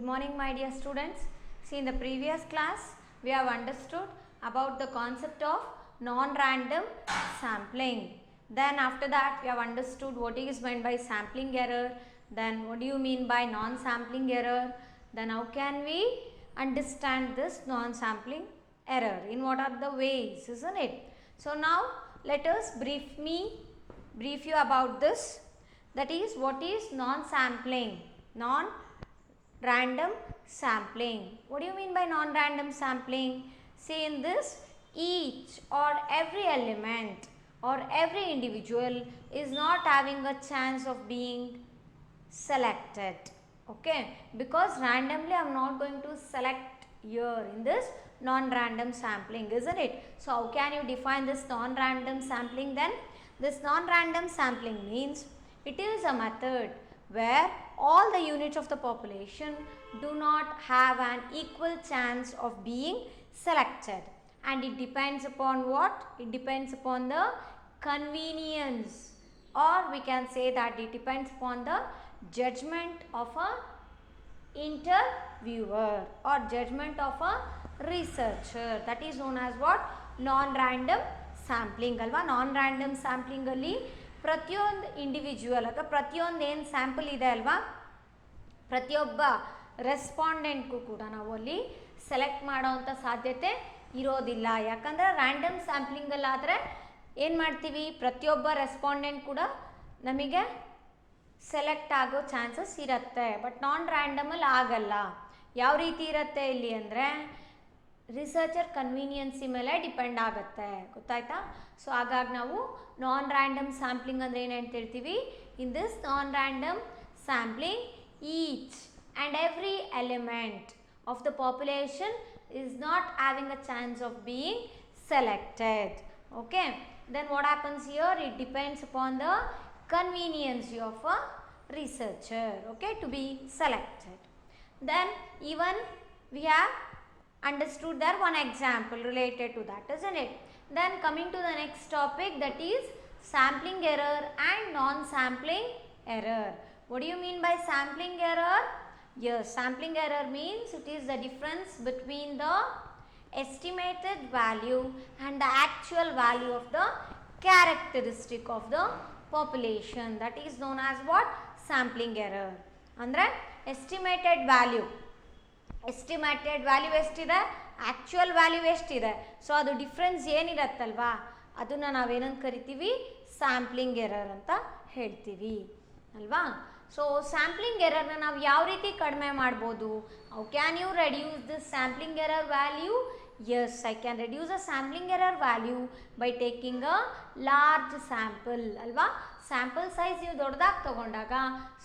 morning, my dear students. See, in the previous class, we have understood about the concept of non-random sampling. Then after that, we have understood what is meant by sampling error. Then what do you mean by non-sampling error? Then how can we understand this non-sampling error? In what are the ways, isn't it? So now, let us brief you about this. That is, what is non-sampling? Non-random sampling. What do you mean by non-random sampling? See, in this, each or every element or every individual is not having a chance of being selected. Okay, because randomly I am not going to select here in this non-random sampling, isn't it? So how can you define this non-random sampling then? This non-random sampling means it is a method where all the units of the population do not have an equal chance of being selected, and it depends upon what? It depends upon the convenience, or we can say that it depends upon the judgment of a interviewer or judgment of a researcher. That is known as what? Non-random sampling ಅಲ್ವಾ. non-random sampling ಅಲ್ಲಿ ಪ್ರತಿಯೊಂದು individual ಅಥವಾ ಪ್ರತಿಯೊಂದು ಏನು sample ಇದೆ ಅಲ್ವಾ, ಪ್ರತಿಯೊಬ್ಬ ರೆಸ್ಪಾಂಡೆಂಟ್ಗೂ ಕೂಡ ನಾವು ಅಲ್ಲಿ ಸೆಲೆಕ್ಟ್ ಮಾಡೋವಂಥ ಸಾಧ್ಯತೆ ಇರೋದಿಲ್ಲ. ಯಾಕಂದರೆ ರ್ಯಾಂಡಮ್ ಸ್ಯಾಂಪ್ಲಿಂಗಲ್ಲಾದರೆ ಏನು ಮಾಡ್ತೀವಿ, ಪ್ರತಿಯೊಬ್ಬ ರೆಸ್ಪಾಂಡೆಂಟ್ ಕೂಡ ನಮಗೆ ಸೆಲೆಕ್ಟ್ ಆಗೋ ಚಾನ್ಸಸ್ ಇರುತ್ತೆ. ಬಟ್ ನಾನ್ ರ್ಯಾಂಡಮಲ್ಲಿ ಆಗಲ್ಲ. ಯಾವ ರೀತಿ ಇರುತ್ತೆ ಇಲ್ಲಿ ಅಂದರೆ ರಿಸರ್ಚರ್ ಕನ್ವೀನಿಯನ್ಸಿ ಮೇಲೆ ಡಿಪೆಂಡ್ ಆಗುತ್ತೆ. ಗೊತ್ತಾಯ್ತಾ? ಸೊ ಹಾಗಾಗಿ ನಾವು ನಾನ್ ರ್ಯಾಂಡಮ್ ಸ್ಯಾಂಪ್ಲಿಂಗ್ ಅಂದರೆ ಏನು ಅಂತ ಹೇಳ್ತೀವಿ? In this non random sampling each and every element of the population is not having a chance of being selected. Okay, then what happens here? It depends upon the convenience of a researcher, okay, to be selected. Then even we have understood there one example related to that, isn't it? Then coming to the next topic, that is sampling error and non-sampling error. What do you mean by sampling error? Yes, sampling error means it is the difference between the estimated value and the actual value of the characteristic of the population. That is known as what? Sampling error. ಅಂದರೆ estimated value ಎಷ್ಟಿದೆ, actual value ಎಷ್ಟಿದೆ, so ಅದು difference ಏನಿರತ್ತಲ್ವಾ ಅದನ್ನು ನಾವೇನಂತ ಕರಿತೀವಿ? Sampling error ಅಂತ ಹೇಳ್ತೀವಿ ಅಲ್ವಾ. ಸೊ ಸ್ಯಾಂಪ್ಲಿಂಗ್ ಎರರ್ನ ನಾವು ಯಾವ ರೀತಿ ಕಡಿಮೆ ಮಾಡ್ಬೋದು? How can you reduce this sampling error value? Yes, I can reduce a sampling error value by taking a large sample ಅಲ್ವಾ. ಸ್ಯಾಂಪಲ್ ಸೈಜ್ ನೀವು ದೊಡ್ಡದಾಗಿ ತಗೊಂಡಾಗ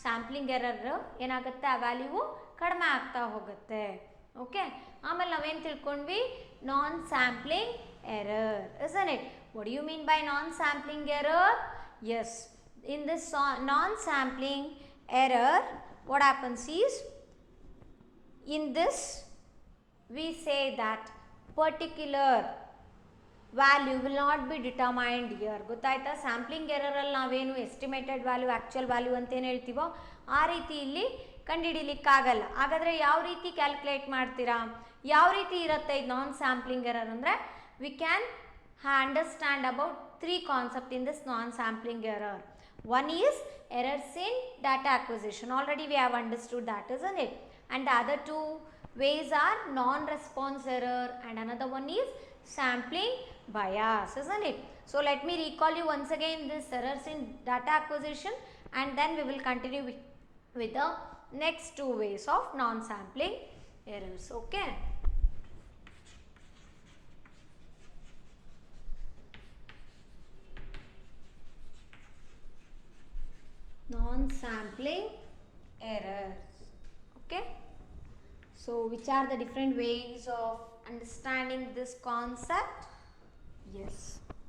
ಸ್ಯಾಂಪ್ಲಿಂಗ್ ಎರರ್ ಏನಾಗುತ್ತೆ, ಆ ವ್ಯಾಲ್ಯೂ ಕಡಿಮೆ ಆಗ್ತಾ ಹೋಗುತ್ತೆ. ಓಕೆ, ಆಮೇಲೆ ನಾವೇನು ತಿಳ್ಕೊಂಡ್ವಿ? Non sampling error, isn't it? What do you mean by non sampling error? Yes, in this non sampling error, what happens is, in this we say that particular value will not be determined here. ಗೊತ್ತಾಯ್ತಾ? Sampling ಎರರಲ್ಲಿ ನಾವೇನು estimated value actual value ಅಂತೇನು ಹೇಳ್ತೀವೋ ಆ ರೀತಿ ಇಲ್ಲಿ ಕಂಡುಹಿಡಿಲಿಕ್ಕಾಗಲ್ಲ. ಹಾಗಾದರೆ ಯಾವ ರೀತಿ calculate ಮಾಡ್ತೀರಾ? ಯಾವ ರೀತಿ ಇರುತ್ತೆ ಇದು ನಾನ್ ಸ್ಯಾಂಪ್ಲಿಂಗ್ ಎರರ್ ಅಂದರೆ? We can understand about 3 concept in this non sampling error. One is errors in data acquisition. Already we have understood that, isn't it? And the other 2 ways are non-response error and another one is sampling bias, isn't it? So let me recall you once again this errors in data acquisition, and then we will continue with the next 2 ways of non-sampling errors. Okay. Non-sampling errors. Okay, so which are the different ways of understanding this concept? Yes,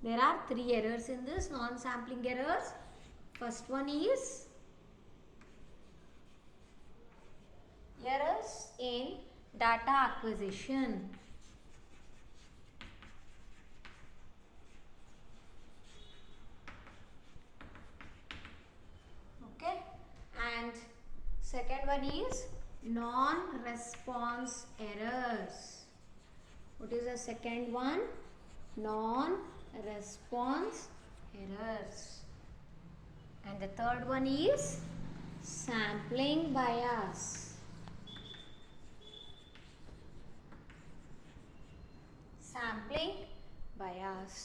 there are 3 errors in this non-sampling errors. First one is errors in data acquisition. And second one is non-response errors. What is the second one? Non-response errors. And the third one is sampling bias. Sampling bias.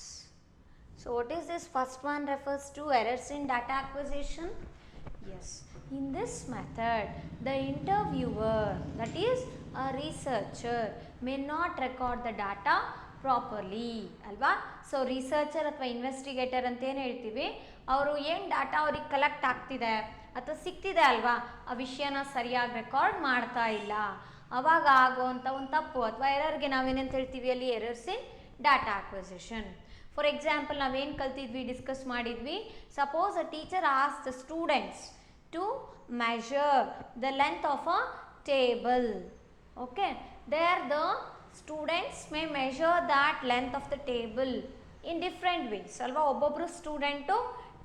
So what is this first one refers to? Errors in data acquisition. Yes, in this method the interviewer, that is a researcher, may not record the data properly ಅಲ್ವಾ. So researcher ಅಥವಾ investigator ಅಂತ ಏನು ಹೇಳ್ತೀವಿ, ಅವರು ಏನು data ಅವ್ರಿಗೆ collect ಆಗ್ತಿದೆ ಅಥವಾ ಸಿಗ್ತಿದೆ ಅಲ್ವಾ, ಆ ವಿಷಯನ ಸರಿಯಾಗಿ ರೆಕಾರ್ಡ್ ಮಾಡ್ತಾ ಇಲ್ಲ. ಅವಾಗ ಆಗುವಂಥ ಒಂದು ತಪ್ಪು ಅಥವಾ ಎರರ್ಗೆ ನಾವೇನಂತ ಹೇಳ್ತೀವಿ ಅಲ್ಲಿ? Errors in data acquisition. For example ನಾವೇನು ಕಲ್ತಿದ್ವಿ, ಡಿಸ್ಕಸ್ ಮಾಡಿದ್ವಿ. Suppose a teacher ask the students to measure the length of a table. Okay, there the students may measure that length of the table in different ways ಅಲ್ವಾ. ಒಬ್ಬೊಬ್ಬರು student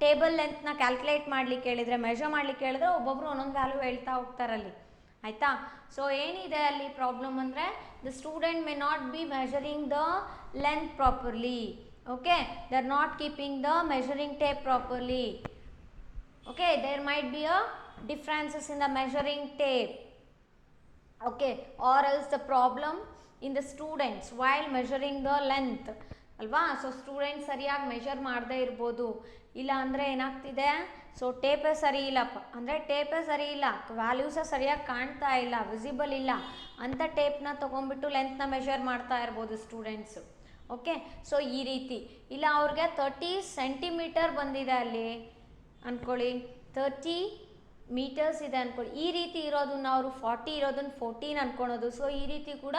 table ಲೆಂತ್ನ calculate ಮಾಡ್ಲಿಕ್ಕೆ ಹೇಳಿದ್ರೆ, measure ಮಾಡ್ಲಿಕ್ಕೆ ಹೇಳಿದ್ರೆ ಒಬ್ಬೊಬ್ಬರು ಒಂದೊಂದು value ಹೇಳ್ತಾ ಹೋಗ್ತಾರಲ್ಲಿ, ಆಯಿತಾ. ಸೊ ಏನಿದೆ ಅಲ್ಲಿ ಪ್ರಾಬ್ಲಮ್ ಅಂದರೆ, the student may not be measuring the length properly. Okay, they are not keeping the measuring tape properly. Okay, there might be a differences in the measuring tape. Okay, or else the problem in the students while measuring the length ಅಲ್ವಾ. So student ಸರಿಯಾಗಿ measure ಮಾಡದೇ ಇರ್ಬೋದು. ಇಲ್ಲ ಅಂದರೆ ಏನಾಗ್ತಿದೆ, so ಟೇಪೇ ಸರಿ ಇಲ್ಲಪ್ಪ ಅಂದರೆ ಟೇಪೇ ಸರಿ ಇಲ್ಲ, ವ್ಯಾಲ್ಯೂಸೇ ಸರಿಯಾಗಿ ಕಾಣ್ತಾ ಇಲ್ಲ, ವಿಸಿಬಲ್ ಇಲ್ಲ ಅಂಥ ಟೇಪ್ನ ತೊಗೊಂಡ್ಬಿಟ್ಟು ಲೆಂತ್ನ ಮೆಷರ್ ಮಾಡ್ತಾ ಇರ್ಬೋದು ಸ್ಟೂಡೆಂಟ್ಸು. ಓಕೆ, ಸೊ ಈ ರೀತಿ. ಇಲ್ಲ ಅವ್ರಿಗೆ 30 ಸೆಂಟಿಮೀಟರ್ ಬಂದಿದೆ ಅಲ್ಲಿ ಅಂದ್ಕೊಳ್ಳಿ, 30 ಮೀಟರ್ಸ್ ಇದೆ ಅಂದ್ಕೊಳ್ಳಿ. ಈ ರೀತಿ ಇರೋದನ್ನ ಅವರು 40 ಇರೋದನ್ನ 14 ಅಂದ್ಕೊಳೋದು. ಸೊ ಈ ರೀತಿ ಕೂಡ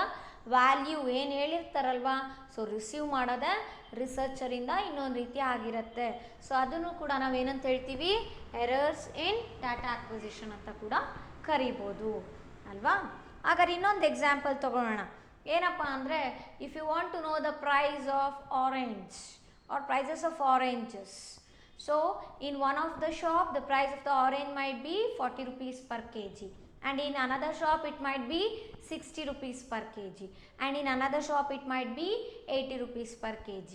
ವ್ಯಾಲ್ಯೂ ಏನು ಹೇಳಿರ್ತಾರಲ್ವಾ, ಸೊ ರಿಸೀವ್ ಮಾಡೋದೇ ರಿಸರ್ಚರಿಂದ ಇನ್ನೊಂದು ರೀತಿ ಆಗಿರುತ್ತೆ. ಸೊ ಅದನ್ನು ಕೂಡ ನಾವೇನಂತ ಹೇಳ್ತೀವಿ, ಎರರ್ಸ್ ಇನ್ ಡಾಟಾ ಅಕ್ವಿಸಿಷನ್ ಅಂತ ಕೂಡ ಕರಿಬೋದು ಅಲ್ವಾ. ಹಾಗಾದ್ರೆ ಇನ್ನೊಂದು ಎಕ್ಸಾಂಪಲ್ ತೊಗೊಳ್ಳೋಣ. ಏನಪ್ಪ ಅಂದರೆ, if you want to know the price of orange or prices of oranges. So in one of the shop the price of the orange might be 40 rupees per kg, and in another shop it might be 60 rupees per kg, and in another shop it might be 80 rupees per kg.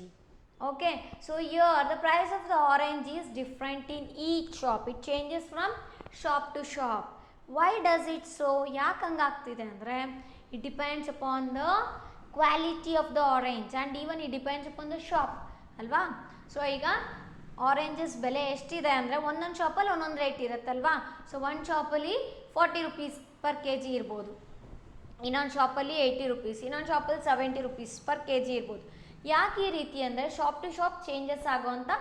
Okay, so here the price of the orange is different in each shop. It changes from shop to shop. Why does it so? ಯಾಕೆ ಹಂಗಾಗ್ತಿದೆ ಅಂದರೆ, it depends upon the quality of the orange and even it depends upon the shop ಅಲ್ವಾ. So ಈಗ oranges ಬೆಲೆ ಎಷ್ಟಿದೆ ಅಂದರೆ, ಒಂದೊಂದು ಶಾಪಲ್ಲಿ ಒಂದೊಂದು ರೇಟ್ ಇರುತ್ತಲ್ವಾ. ಸೊ ಒಂದು ಶಾಪಲ್ಲಿ 40 rupees per kg ಇರ್ಬೋದು, ಇನ್ನೊಂದು ಶಾಪಲ್ಲಿ 80 rupees, ಇನ್ನೊಂದು ಶಾಪಲ್ಲಿ 70 rupees per kg ಇರ್ಬೋದು. ಯಾಕೆ ಈ ರೀತಿ ಅಂದರೆ, ಶಾಪ್ ಟು ಶಾಪ್ ಚೇಂಜಸ್ ಆಗೋವಂಥ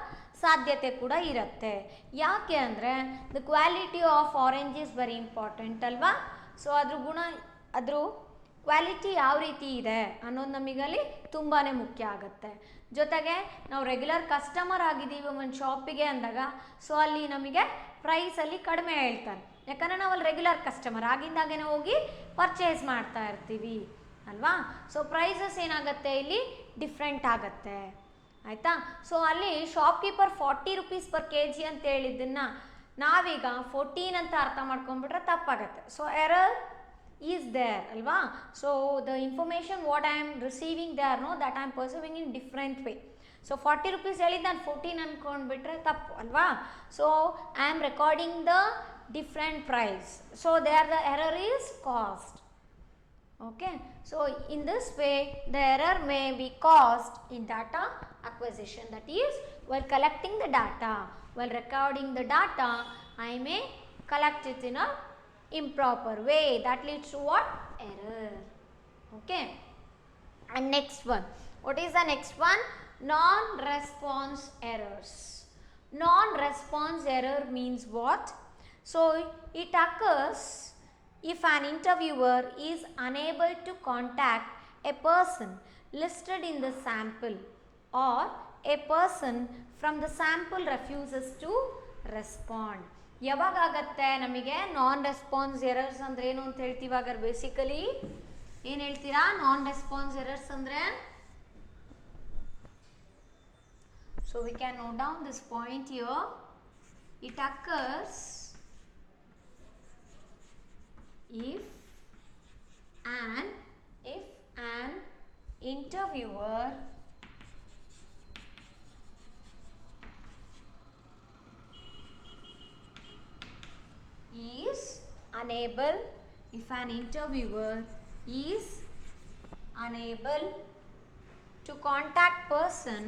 ಸಾಧ್ಯತೆ ಕೂಡ ಇರುತ್ತೆ. ಯಾಕೆ ಅಂದರೆ, the quality of orange is very important ಅಲ್ವಾ. ಸೊ ಅದ್ರ ಗುಣ, ಅದ್ರ ಕ್ವಾಲಿಟಿ ಯಾವ ರೀತಿ ಇದೆ ಅನ್ನೋದು ನಮಗಲ್ಲಿ ತುಂಬಾ ಮುಖ್ಯ ಆಗುತ್ತೆ. ಜೊತೆಗೆ ನಾವು ರೆಗ್ಯುಲರ್ ಕಸ್ಟಮರ್ ಆಗಿದ್ದೀವಿ ಒಂದು ಶಾಪಿಗೆ ಅಂದಾಗ, ಸೊ ಅಲ್ಲಿ ನಮಗೆ ಪ್ರೈಸಲ್ಲಿ ಕಡಿಮೆ ಹೇಳ್ತಾರೆ, ಯಾಕಂದರೆ ನಾವು ಅಲ್ಲಿ ರೆಗ್ಯುಲರ್ ಕಸ್ಟಮರ್ ಆಗಿಂದಾಗೇ ಹೋಗಿ ಪರ್ಚೇಸ್ ಮಾಡ್ತಾ ಇರ್ತೀವಿ ಅಲ್ವಾ. ಸೊ ಪ್ರೈಸಸ್ ಏನಾಗುತ್ತೆ ಇಲ್ಲಿ ಡಿಫ್ರೆಂಟ್ ಆಗುತ್ತೆ, ಆಯಿತಾ. ಸೊ ಅಲ್ಲಿ ಶಾಪ್ಕೀಪರ್ 40 rupees per kg ಅಂತ ಹೇಳಿದ್ದನ್ನು ನಾವೀಗ 14 ಅಂತ ಅರ್ಥ ಮಾಡ್ಕೊಂಡ್ಬಿಟ್ರೆ ತಪ್ಪಾಗತ್ತೆ. So error is there alva. So the information what I am receiving there, no, that I am perceiving in different way. So 40 rupees helid ನಾನು 14 ಅನ್ಕೊಂಡ್ಬಿಟ್ರೆ ತಪ್ಪು ಅಲ್ವಾ. So I am recording the different price, so there the error is caused. Okay, so in this way the error may be caused in data acquisition, that is while collecting the data, while recording the data I may collect it in a improper way, that leads to what? Error. Okay, and next one, what is the next one? Non-response errors. Non-response error means what? So it occurs if an interviewer is unable to contact a person listed in the sample, or a person from the sample refuses to respond. ಯಾವಾಗ ಆಗುತ್ತೆ ನಮಗೆ ನಾನ್ response errors ಅಂದರೆ ಏನು ಅಂತ ಹೇಳ್ತೀವಿ. ಹಾಗಾದ್ರೆ basically ಏನು ಹೇಳ್ತೀರಾ? ನಾನ್ ರೆಸ್ಪಾನ್ಸ್ ಎರರ್ಸ್ ಅಂದರೆ, so we can note down this point here. It occurs if and if an interviewer is unable, if an interviewer is unable to contact person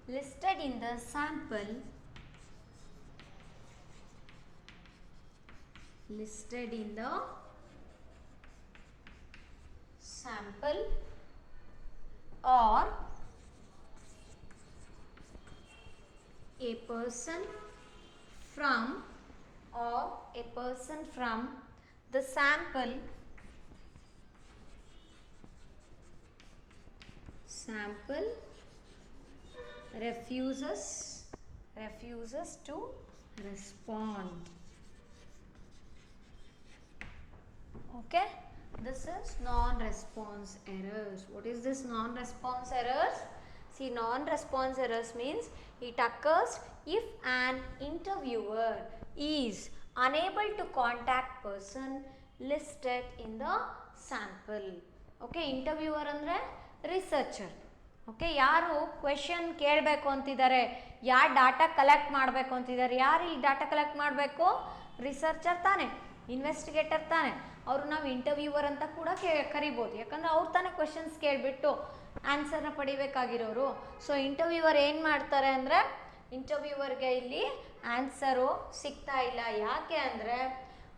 listed in the sample or a person from the sample refuses to respond. Okay, this is non-response errors. What is this non-response errors? See, non-response errors means it occurs if an interviewer is unable to contact person listed in the sample. Okay, interviewer ಅಂದ್ರೆ researcher. Okay, ಯಾರು question ಕೇಳಬೇಕು ಅಂತಿದ್ದಾರೆ, ಯಾರು data collect ಮಾಡಬೇಕು ಅಂತಿದ್ದಾರೆ, ಯಾರು ಇಲ್ಲಿ data collect ಮಾಡಬೇಕು? ರಿಸರ್ಚರ್ ತಾನೆ, ಇನ್ವೆಸ್ಟಿಗೇಟರ್ ತಾನೆ. ಅವರು ನಾವು ಇಂಟರ್ವ್ಯೂವರ್ ಅಂತ ಕೂಡ ಕರಿಬೋದು, ಯಾಕಂದರೆ ಅವ್ರು ತಾನೇ ಕ್ವೆಶನ್ಸ್ ಕೇಳಿಬಿಟ್ಟು ಆನ್ಸರ್ನ ಪಡಿಬೇಕಾಗಿರೋರು. ಸೊ ಇಂಟರ್ವ್ಯೂವರ್ ಏನು ಮಾಡ್ತಾರೆ ಅಂದರೆ, ಇಂಟರ್ವ್ಯೂವರ್ಗೆ ಇಲ್ಲಿ ಆನ್ಸರು ಸಿಗ್ತಾ ಇಲ್ಲ. ಯಾಕೆ ಅಂದರೆ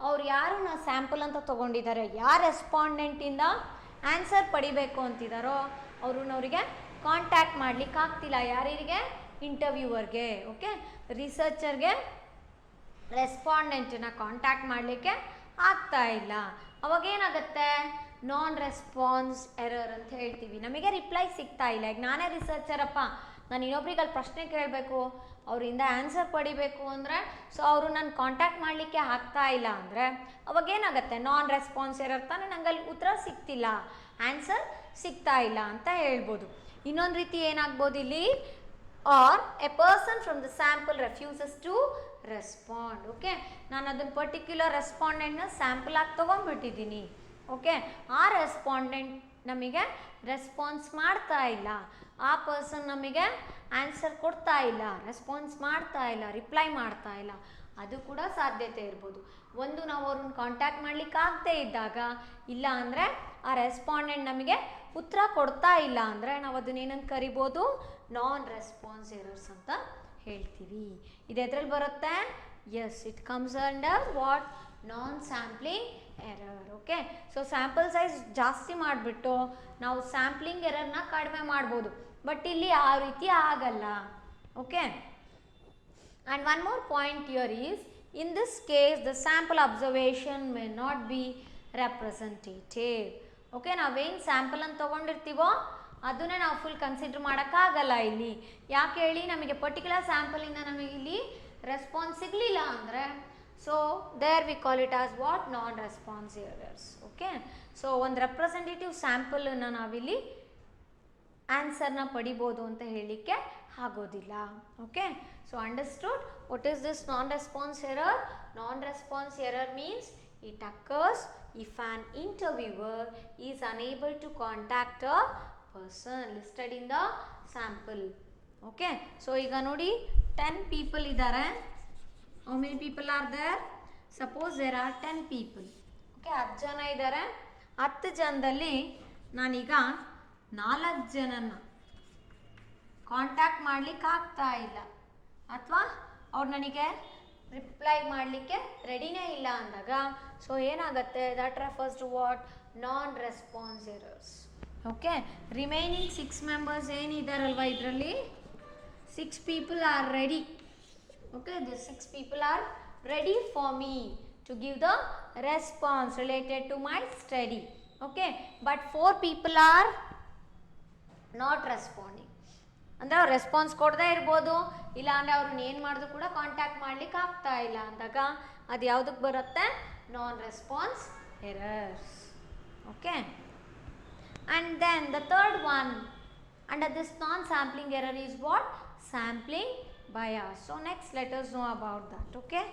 ಅವ್ರು ಯಾರನ್ನ ಸ್ಯಾಂಪಲ್ ಅಂತ ತೊಗೊಂಡಿದ್ದಾರೆ, ಯಾರು ರೆಸ್ಪಾಂಡೆಂಟಿಂದ ಆನ್ಸರ್ ಪಡಿಬೇಕು ಅಂತಿದ್ದಾರೋ ಅವರಿಗೆ ಕಾಂಟ್ಯಾಕ್ಟ್ ಮಾಡ್ಲಿಕ್ಕೆ ಆಗ್ತಿಲ್ಲ. ಯಾರಿಗೆ? ಇಂಟರ್ವ್ಯೂವರ್ಗೆ. ಓಕೆ, ರಿಸರ್ಚರ್ಗೆ ರೆಸ್ಪಾಂಡೆಂಟನ್ನ ಕಾಂಟ್ಯಾಕ್ಟ್ ಮಾಡಲಿಕ್ಕೆ ಆಗ್ತಾ ಇಲ್ಲ. ಅವಾಗೇನಾಗುತ್ತೆ? ನಾನ್ ರೆಸ್ಪಾನ್ಸ್ ಎರರ್ ಅಂತ ಹೇಳ್ತೀವಿ. ನಮಗೆ ರಿಪ್ಲೈ ಸಿಗ್ತಾ ಇಲ್ಲ. ಈಗ ನಾನೇ ರಿಸರ್ಚರಪ್ಪ, ನಾನು ಇನ್ನೊಬ್ರಿಗೆ ಅಲ್ಲಿ ಪ್ರಶ್ನೆ ಕೇಳಬೇಕು, ಅವರಿಂದ ಆನ್ಸರ್ ಪಡಿಬೇಕು ಅಂದರೆ, ಸೊ ಅವರು ನಾನು ಕಾಂಟ್ಯಾಕ್ಟ್ ಮಾಡಲಿಕ್ಕೆ ಆಗ್ತಾ ಇಲ್ಲ ಅಂದರೆ ಅವಾಗೇನಾಗುತ್ತೆ? ನಾನ್ ರೆಸ್ಪಾನ್ಸ್ ಎರರ್ ತಾನೆ, ನಂಗೆ ಅಲ್ಲಿ ಉತ್ತರ ಸಿಗ್ತಿಲ್ಲ, ಆನ್ಸರ್ ಸಿಗ್ತಾ ಇಲ್ಲ ಅಂತ ಹೇಳ್ಬೋದು. ಇನ್ನೊಂದು ರೀತಿ ಏನಾಗ್ಬೋದು ಇಲ್ಲಿ? Or a person from the sample refuses to respond. Okay, ನಾನು ಅದನ್ನು ಪರ್ಟಿಕ್ಯುಲರ್ ರೆಸ್ಪಾಂಡೆಂಟ್ನ ಸ್ಯಾಂಪಲ್ ಆಗಿ ತೊಗೊಂಡ್ಬಿಟ್ಟಿದ್ದೀನಿ. ಓಕೆ, ಆ ರೆಸ್ಪಾಂಡೆಂಟ್ ನಮಗೆ ರೆಸ್ಪಾನ್ಸ್ ಮಾಡ್ತಾ ಇಲ್ಲ, ಆ ಪರ್ಸನ್ ನಮಗೆ ಆನ್ಸರ್ ಕೊಡ್ತಾ ಇಲ್ಲ, ರೆಸ್ಪಾನ್ಸ್ ಮಾಡ್ತಾ ಇಲ್ಲ, ರಿಪ್ಲೈ ಮಾಡ್ತಾ ಇಲ್ಲ. ಅದು ಕೂಡ ಸಾಧ್ಯತೆ ಇರ್ಬೋದು. ಒಂದು ನಾವು ಅವ್ರನ್ನ ಕಾಂಟ್ಯಾಕ್ಟ್ ಮಾಡ್ಲಿಕ್ಕೆ ಆಗದೆ ಇದ್ದಾಗ, ಇಲ್ಲ ಅಂದರೆ ಆ ರೆಸ್ಪಾಂಡೆಂಟ್ ನಮಗೆ ಉತ್ತರ ಕೊಡ್ತಾ ಇಲ್ಲ ಅಂದರೆ ನಾವು ಅದನ್ನ ಏನಂತ ಕರಿಬೋದು? ನಾನ್ ರೆಸ್ಪಾನ್ಸ್ ಎರರ್ಸ್ ಅಂತ ಹೇಳ್ತೀವಿ. ಇದು ಎದ್ರಲ್ಲಿ ಬರುತ್ತೆ? Yes, it comes under what? Non sampling error. Okay, so sample size ಜಾಸ್ತಿ ಮಾಡಿಬಿಟ್ಟು ನಾವು ಸ್ಯಾಂಪ್ಲಿಂಗ್ ಎರರ್ನ ಕಡಿಮೆ ಮಾಡ್ಬೋದು, ಬಟ್ ಇಲ್ಲಿ ಆ ರೀತಿ ಆಗಲ್ಲ. Okay, and one more point here is, in this case the sample observation may not be representative. Okay, ನಾವೇನು ಸ್ಯಾಂಪಲ್ ಅಂತ ತೊಗೊಂಡಿರ್ತೀವೋ ಅದನ್ನೇ ನಾವು ಫುಲ್ ಕನ್ಸಿಡರ್ ಮಾಡೋಕ್ಕಾಗಲ್ಲ ಇಲ್ಲಿ. ಯಾಕೆ ಹೇಳಿ? ನಮಗೆ ಪರ್ಟಿಕ್ಯುಲರ್ ಸ್ಯಾಂಪಲಿಂದ ನಮಗೆ ಇಲ್ಲಿ ರೆಸ್ಪಾನ್ಸ್ ಸಿಗಲಿಲ್ಲ ಅಂದರೆ, so there we call it as what? Non response errors. Okay, so ಒಂದು ರೆಪ್ರೆಸೆಂಟೇಟಿವ್ ಸ್ಯಾಂಪಲನ್ನು ನಾವಿಲ್ಲಿ ಆನ್ಸರ್ನ ಪಡಿಬೋದು ಅಂತ ಹೇಳಲಿಕ್ಕೆ ಆಗೋದಿಲ್ಲ. Okay, so understood what is this non response error? Non response error means it occurs if an interviewer is unable to contact a person listed in the sample. Okay, so ಈಗ ನೋಡಿ 10 people ಇದ್ದಾರೆ. How many people are there? Suppose there are 10 people. Okay, 10 ಜನ ಇದ್ದಾರೆ. 10 ಜನದಲ್ಲಿ ನಾನೀಗ 4 ಜನನ contact ಮಾಡ್ಲಿಕ್ಕೆ ಆಗ್ತಾ ಇಲ್ಲ, ಅಥವಾ ಅವ್ರು ನನಗೆ ರಿಪ್ಲೈ ಮಾಡಲಿಕ್ಕೆ ರೆಡಿನೇ ಇಲ್ಲ ಅಂದಾಗ, ಸೊ ಏನಾಗುತ್ತೆ? That refers to what? Non response errors. Okay, remaining 6 members ಏನಿದ್ದಾರಲ್ವ, ಇದರಲ್ಲಿ 6 people are ready. Okay, the 6 people are ready for me to give the response related to my study. Okay, but 4 people are not responding. ಅಂದರೆ ಅವ್ರು response ಕೊಡದೇ ಇರ್ಬೋದು, ಇಲ್ಲ ಅಂದರೆ ಅವ್ರನ್ನ ಏನು ಮಾಡಿದ್ರು ಕೂಡ ಕಾಂಟ್ಯಾಕ್ಟ್ ಮಾಡ್ಲಿಕ್ಕೆ ಆಗ್ತಾ ಇಲ್ಲ ಅಂದಾಗ ಅದು ಯಾವುದಕ್ಕೆ ಬರುತ್ತೆ? Non response errors. Okay, and then the third one under this non sampling error is what? sampling bias. So next let us know about that. Okay.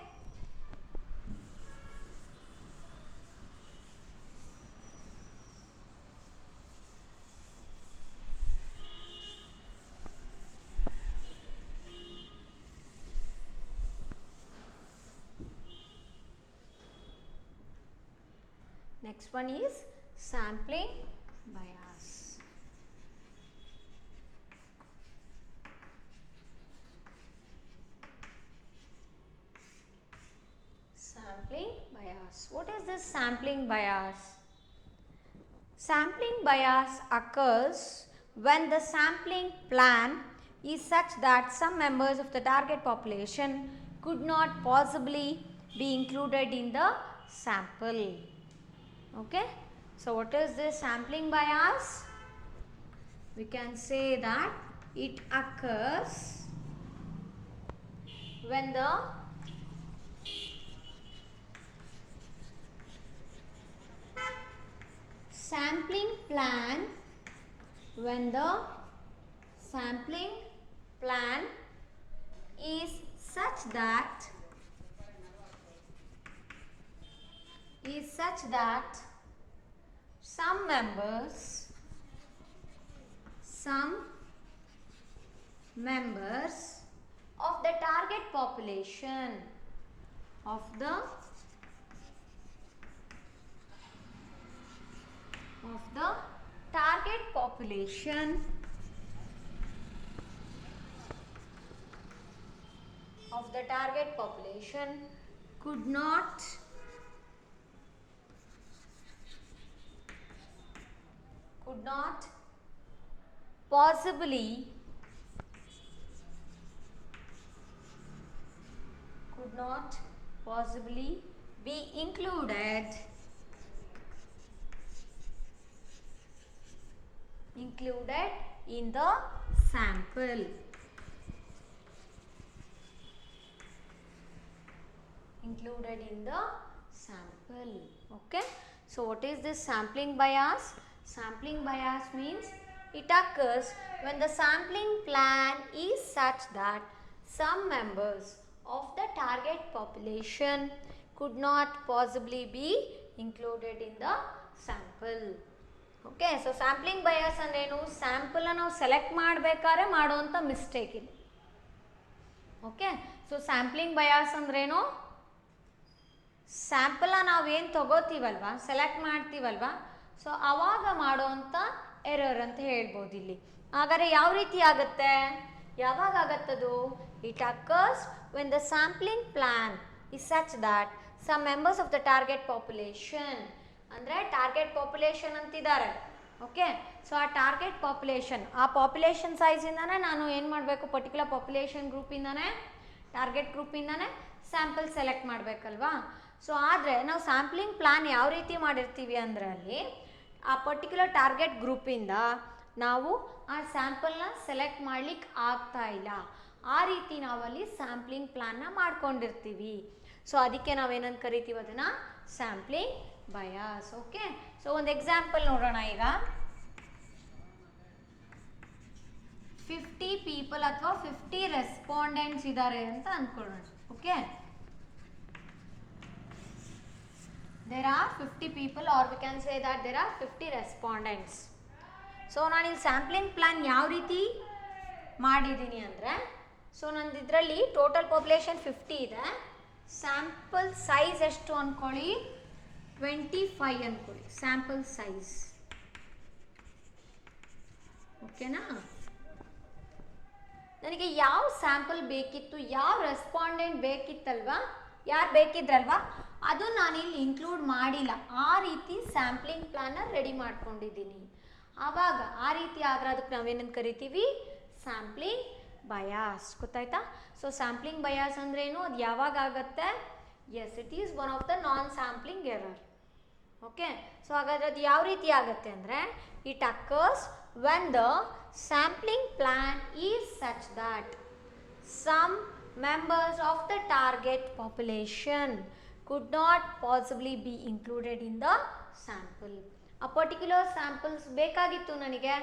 Next one is sampling bias. Sampling bias. What is this sampling bias? Sampling bias occurs when the sampling plan is such that some members of the target population could not possibly be included in the sample. Okay. So what is this sampling bias? We can say that it occurs when the sampling plan is such that some members of the target population could not possibly be included in the sample. Okay. So what is this sampling bias? Sampling bias means it occurs when the sampling plan is such that some members of the target population could not possibly be included in the sample. Okay. So sampling bias ಅಂದ್ರೇನು? Sample ನಾವು select ಮಾಡಬೇಕಾದ್ರೆ ಮಾಡುವಂಥ mistake ಇದು. Okay. So sampling bias ಅಂದ್ರೇನು? ಸ್ಯಾಂಪಲ್ನ ನಾವೇನು ತಗೋತೀವಲ್ವ, select ಮಾಡ್ತೀವಲ್ವ, so ಆವಾಗ ಮಾಡೋವಂಥ error ಅಂತ ಹೇಳ್ಬೋದು ಇಲ್ಲಿ. ಹಾಗಾದರೆ ಯಾವ ರೀತಿ ಆಗುತ್ತೆ? ಯಾವಾಗ ಆಗತ್ತದು? It occurs when the sampling plan is such that some members of the target population, ಅಂದರೆ ಟಾರ್ಗೆಟ್ ಪಾಪ್ಯುಲೇಷನ್ ಅಂತಿದ್ದಾರೆ. ಓಕೆ. ಸೊ ಆ ಟಾರ್ಗೆಟ್ ಪಾಪ್ಯುಲೇಷನ್, ಆ ಪಾಪ್ಯುಲೇಷನ್ ಸೈಜಿಂದನೇ ನಾನು ಏನು ಮಾಡಬೇಕು? ಪರ್ಟಿಕ್ಯುಲರ್ ಪಾಪ್ಯುಲೇಷನ್ ಗ್ರೂಪಿಂದನೇ, ಟಾರ್ಗೆಟ್ ಗ್ರೂಪಿಂದನೇ ಸ್ಯಾಂಪಲ್ ಸೆಲೆಕ್ಟ್ ಮಾಡಬೇಕಲ್ವಾ? ಸೊ ಆದರೆ ನಾವು ಸ್ಯಾಂಪ್ಲಿಂಗ್ ಪ್ಲಾನ್ ಯಾವ ರೀತಿ ಮಾಡಿರ್ತೀವಿ ಅಂದರೆ ಅಲ್ಲಿ ಆ ಪರ್ಟಿಕ್ಯುಲರ್ ಟಾರ್ಗೆಟ್ ಗ್ರೂಪಿಂದ ನಾವು ಆ ಸ್ಯಾಂಪಲ್ನ ಸೆಲೆಕ್ಟ್ ಮಾಡಲಿಕ್ಕೆ ಆಗ್ತಾ ಇಲ್ಲ. ಆ ರೀತಿ ನಾವಲ್ಲಿ ಸ್ಯಾಂಪ್ಲಿಂಗ್ ಪ್ಲಾನ್ನ ಮಾಡ್ಕೊಂಡಿರ್ತೀವಿ. ಸೊ ಅದಕ್ಕೆ ನಾವೇನಂತ ಕರಿತೀವಿ? ಅದನ್ನು ಸ್ಯಾಂಪ್ಲಿಂಗ್ ಬಯಾಸ್. ಓಕೆ. ಸೊ ಒಂದು ಎಕ್ಸಾಂಪಲ್ ನೋಡೋಣ. ಈಗ 50 ಪೀಪಲ್ ಅಥವಾ 50 ರೆಸ್ಪಾಂಡೆಂಟ್ಸ್ ಇದ್ದಾರೆ ಅಂತ ಅಂದ್ಕೊಳ್ಳೋಣ. Okay. there are 50 people, or we can say that there are 50 respondents. So ನಾನು ಇಲ್ಲಿ ಸ್ಯಾಂಪ್ಲಿಂಗ್ ಪ್ಲಾನ್ ಯಾವ ರೀತಿ ಮಾಡಿದ್ದೀನಿ ಅಂದರೆ, ಸೊ ನಂದು ಇದರಲ್ಲಿ ಟೋಟಲ್ ಪಾಪ್ಯುಲೇಷನ್ 50 ಇದೆ. ಸ್ಯಾಂಪಲ್ ಸೈಜ್ ಎಷ್ಟು ಅಂದ್ಕೊಳ್ಳಿ? 25 ಅಂದ್ಕೊಳ್ಳಿ ಸ್ಯಾಂಪಲ್ ಸೈಜ್. ಓಕೆನಾ? ನನಗೆ ಯಾವ ಸ್ಯಾಂಪಲ್ ಬೇಕಿತ್ತು, ಯಾವ ರೆಸ್ಪಾಂಡೆಂಟ್ ಬೇಕಿತ್ತಲ್ವಾ, ಯಾರು ಬೇಕಿದ್ರಲ್ವಾ, ಅದು ನಾನಿಲ್ಲಿ ಇನ್ಕ್ಲೂಡ್ ಮಾಡಿಲ್ಲ. ಆ ರೀತಿ ಸ್ಯಾಂಪ್ಲಿಂಗ್ ಪ್ಲಾನ್ನ ರೆಡಿ ಮಾಡ್ಕೊಂಡಿದ್ದೀನಿ. ಆವಾಗ ಆ ರೀತಿ ಆದರೆ ಅದಕ್ಕೆ ನಾವೇನಂತ ಕರಿತೀವಿ? Sampling bias. ಗೊತ್ತಾಯ್ತಾ? ಸೊ ಸ್ಯಾಂಪ್ಲಿಂಗ್ ಬಯಾಸ್ ಅಂದ್ರೇನು? ಅದು ಯಾವಾಗ ಆಗುತ್ತೆ? Yes, it is one of the non sampling error. Okay. So ಹಾಗಾದರೆ ಅದು ಯಾವ ರೀತಿ ಆಗುತ್ತೆ ಅಂದರೆ, it occurs when the sampling plan is such that some members of the target population could not possibly be included in the sample. ಆ particular samples ಬೇಕಾಗಿತ್ತು ನನಗೆ,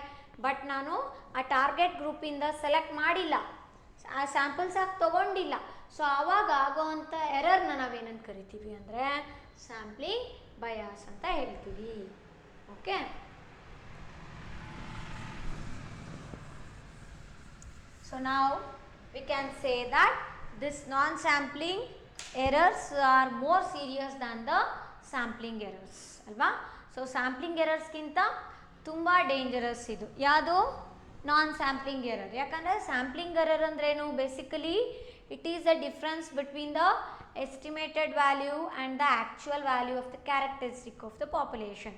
but ನಾನು ಆ ಟಾರ್ಗೆಟ್ ಗ್ರೂಪಿಂದ ಸೆಲೆಕ್ಟ್ ಮಾಡಿಲ್ಲ. ಆ ಸ್ಯಾಂಪಲ್ಸ್ ಆಗಿ ತೊಗೊಂಡಿಲ್ಲ. ಸೊ ಆವಾಗ ಆಗೋವಂಥ ಎರರ್ನ ನಾವೇನಂತ ಕರಿತೀವಿ ಅಂದರೆ ಸ್ಯಾಂಪ್ಲಿಂಗ್ ಬಯಾಸ್ ಅಂತ ಹೇಳ್ತೀವಿ. Okay, so now we can say that this non-sampling errors are more serious than the sampling errors ಅಲ್ವಾ. ಸೊ ಸ್ಯಾಂಪ್ಲಿಂಗ್ ಎರರ್ಸ್ಗಿಂತ ತುಂಬ ಡೇಂಜರಸ್ ಇದು ಯಾವುದು, ನಾನ್ ಸ್ಯಾಂಪ್ಲಿಂಗ್ ಎರರ್. ಯಾಕಂದರೆ ಸ್ಯಾಂಪ್ಲಿಂಗ್ ಎರರ್ ಅಂದ್ರೇನು, basically it is the difference between the estimated value and the actual value of the characteristic of the population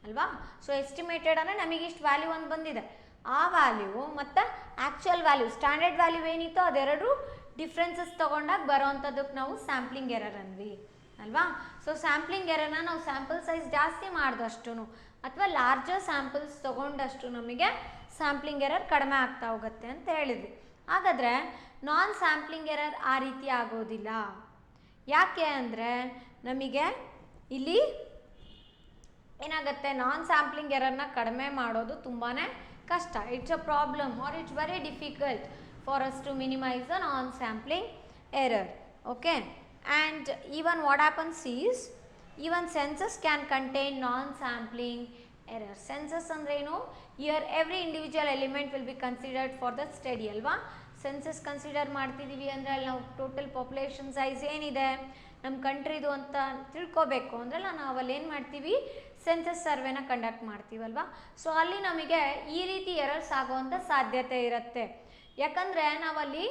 ಅಲ್ವಾ. So estimated ಅಂದರೆ ನಮಗೆ ಇಷ್ಟು ವ್ಯಾಲ್ಯೂ ಒಂದು ಬಂದಿದೆ, ಆ ವ್ಯಾಲ್ಯೂ ಮತ್ತು ಆ್ಯಕ್ಚುಯಲ್ ವ್ಯಾಲ್ಯೂ ಸ್ಟ್ಯಾಂಡರ್ಡ್ ವ್ಯಾಲ್ಯೂ ಏನಿತ್ತೋ ಅದೆರಡು ಡಿಫ್ರೆನ್ಸಸ್ ತೊಗೊಂಡಾಗ ಬರೋವಂಥದ್ದಕ್ಕೆ ನಾವು ಸ್ಯಾಂಪ್ಲಿಂಗ್ ಎರರ್ ಅಂದ್ವಿ ಅಲ್ವಾ. ಸೊ ಸ್ಯಾಂಪ್ಲಿಂಗ್ ಎರರ್ನ ನಾವು ಸ್ಯಾಂಪಲ್ ಸೈಜ್ ಜಾಸ್ತಿ ಮಾಡಿದಷ್ಟು ಅಥವಾ ಲಾರ್ಜರ್ ಸ್ಯಾಂಪಲ್ಸ್ ತೊಗೊಂಡಷ್ಟು ನಮಗೆ ಸ್ಯಾಂಪ್ಲಿಂಗ್ ಎರರ್ ಕಡಿಮೆ ಆಗ್ತಾ ಹೋಗುತ್ತೆ ಅಂತ ಹೇಳಿದ್ವಿ. ಹಾಗಾದರೆ ನಾನ್ ಸ್ಯಾಂಪ್ಲಿಂಗ್ ಎರರ್ ಆ ರೀತಿ ಆಗೋದಿಲ್ಲ. ಯಾಕೆ ಅಂದರೆ ನಮಗೆ ಇಲ್ಲಿ ಏನಾಗುತ್ತೆ, ನಾನ್ ಸ್ಯಾಂಪ್ಲಿಂಗ್ ಎರರ್ನ ಕಡಿಮೆ ಮಾಡೋದು ತುಂಬಾ ಕಷ್ಟ. It's a problem or it's very difficult for us to minimise the non sampling error. Okay, and even what happens is even census can contain non-sampling error. Census ಅಂದ್ರೇನು, here every individual element will be considered for the study ಅಲ್ವಾ. Census consider ಮಾಡ್ತಿದ್ದೀವಿ ಅಂದರೆ ಅಲ್ಲಿ ನಾವು total population size ಏನಿದೆ ನಮ್ಮ ಕಂಟ್ರಿದು ಅಂತ ತಿಳ್ಕೊಬೇಕು ಅಂದ್ರಲ್ಲ, ನಾವಲ್ಲಿ ಏನು ಮಾಡ್ತೀವಿ, ಸೆನ್ಸಸ್ ಸರ್ವೆನ ಕಂಡಕ್ಟ್ ಮಾಡ್ತೀವಲ್ವ. ಸೊ ಅಲ್ಲಿ ನಮಗೆ ಈ ರೀತಿ ಎರರ್ಸ್ ಆಗೋವಂಥ ಸಾಧ್ಯತೆ ಇರುತ್ತೆ. ಯಾಕಂದರೆ ನಾವಲ್ಲಿ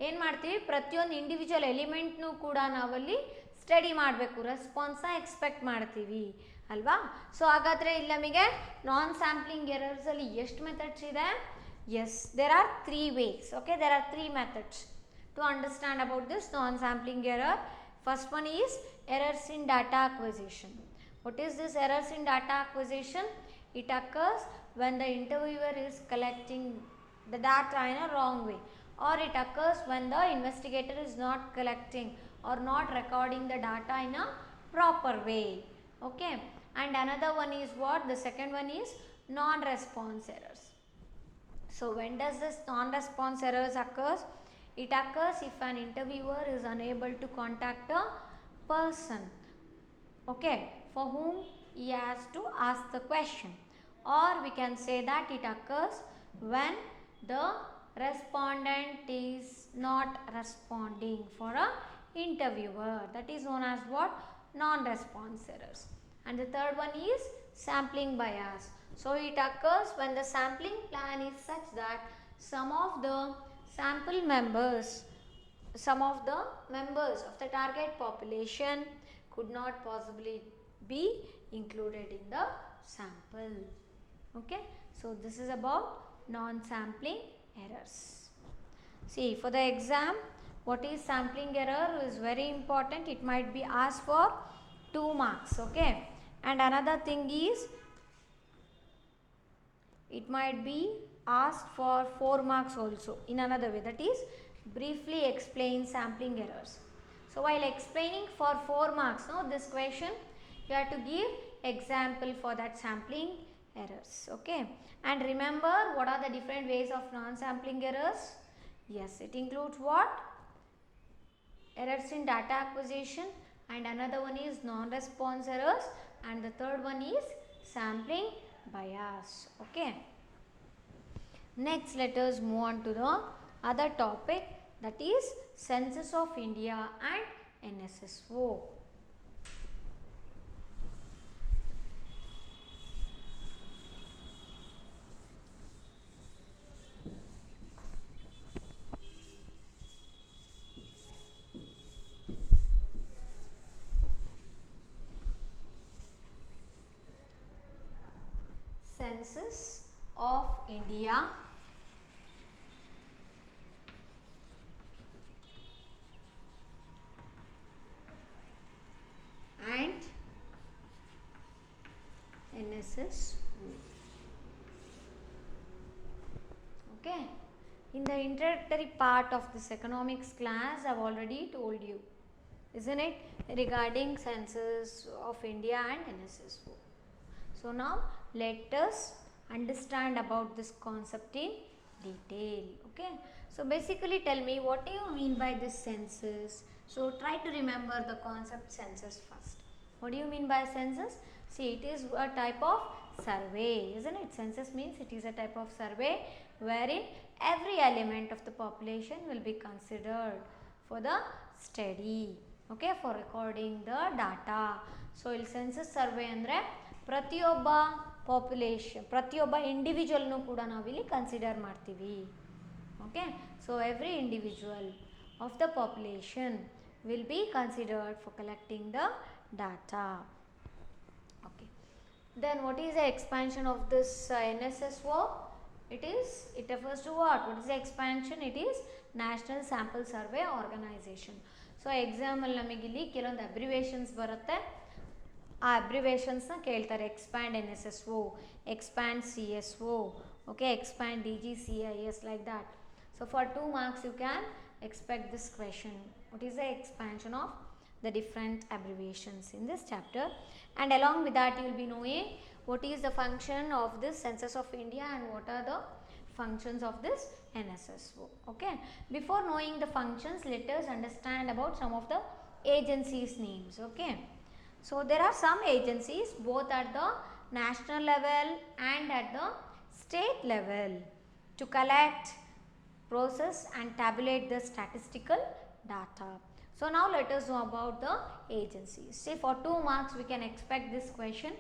ಏನು ಮಾಡ್ತೀವಿ, ಪ್ರತಿಯೊಂದು ಇಂಡಿವಿಜುವಲ್ ಎಲಿಮೆಂಟ್ನೂ ಕೂಡ ನಾವಲ್ಲಿ ಸ್ಟಡಿ ಮಾಡಬೇಕು, ರೆಸ್ಪಾನ್ಸ್ನ ಎಕ್ಸ್ಪೆಕ್ಟ್ ಮಾಡ್ತೀವಿ ಅಲ್ವಾ. ಸೊ ಹಾಗಾದರೆ ಇಲ್ಲಿ ನಮಗೆ ನಾನ್ ಸ್ಯಾಂಪ್ಲಿಂಗ್ ಎರರ್ಸಲ್ಲಿ ಎಷ್ಟು ಮೆಥಡ್ಸ್ ಇದೆ? Yes, there are 3 ways. Okay, there are 3 methods to understand about this non-sampling error. First one is errors in data acquisition. What is this errors in data acquisition? It occurs when the interviewer is collecting the data in a wrong way, or it occurs when the investigator is not collecting or not recording the data in a proper way. Okay, and another one is what? The second one is non-response errors. So when does this non-response errors occurs? It occurs if an interviewer is unable to contact a person, okay, for whom he has to ask the question, or we can say that it occurs when the respondent is not responding for a interviewer. That is known as what? Non-response errors. And the third one is sampling bias. So it occurs when the sampling plan is such that some of the members of the target population could not possibly be included in the sample. Okay, so this is about non-sampling errors. See, for the exam, what is sampling error is very important. It might be asked for 2 marks. Okay, and another thing is it might be asked for 4 marks also in another way, that is briefly explain sampling errors. So while explaining for 4 marks, no, this question you have to give example for that sampling errors. Okay, and remember what are the different ways of non-sampling errors? Yes, it includes what? Errors in data acquisition, and another one is non-response errors, and the third one is sampling bias. Okay, next let us move on to the other topic, that is Census of India and NSSO. Census of India and NSSO. Okay, in the introductory part of this economics class, I have already told you, isn't it, regarding Census of India and NSSO. So now let us understand about this concept in detail. Okay, So basically tell me what do you mean by this census. So try to remember the concept census first. What do you mean by census? See, it is a type of survey, isn't it? Census means it is a type of survey wherein every element of the population will be considered for the study, okay, for recording the data. So ಇಲ್ಲಿ census survey ಅಂದರೆ ಪ್ರತಿಯೊಬ್ಬ population, ಪ್ರತಿಯೊಬ್ಬ ಇಂಡಿವಿಜುವಲ್ನು ಕೂಡ ನಾವಿಲ್ಲಿ consider ಮಾಡ್ತೀವಿ. Okay, so every individual of the population will be considered for collecting the data. Okay, then what is the expansion of this NSSO? It refers to what? What is the expansion? It is National Sample Survey Organization. So exam ಅಲ್ಲಿ ನಮಗೆ ಇಲ್ಲಿ ಕೆಲವೊಂದು abbreviations ಬರುತ್ತೆ. ಆ ಅಬ್ರಿವೇಷನ್ಸ್ನ ಕೇಳ್ತಾರೆ. Expand NSSO, expand CSO, okay, expand DGCIS, like that. So for 2 marks you can expect this question. What is the expansion of the different abbreviations in this chapter? And along with that you will be knowing what is the function of this Census of India and what are the functions of this NSSO. Okay, before knowing the functions, let us understand about some of the agencies names. Okay, so there are some agencies both at the national level and at the state level to collect, process and tabulate the statistical data. So now let us know about the agencies. Say for 2 marks we can expect this question.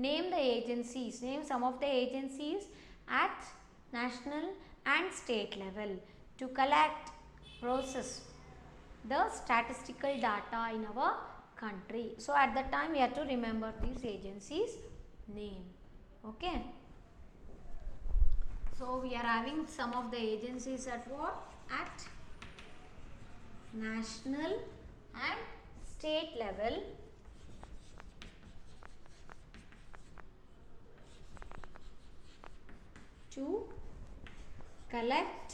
Name the agencies, name some of the agencies at national and state level to collect, process the statistical data in our country. So at that time we have to remember these agencies name. Okay, so we are having some of the agencies at what? At national and state level to collect,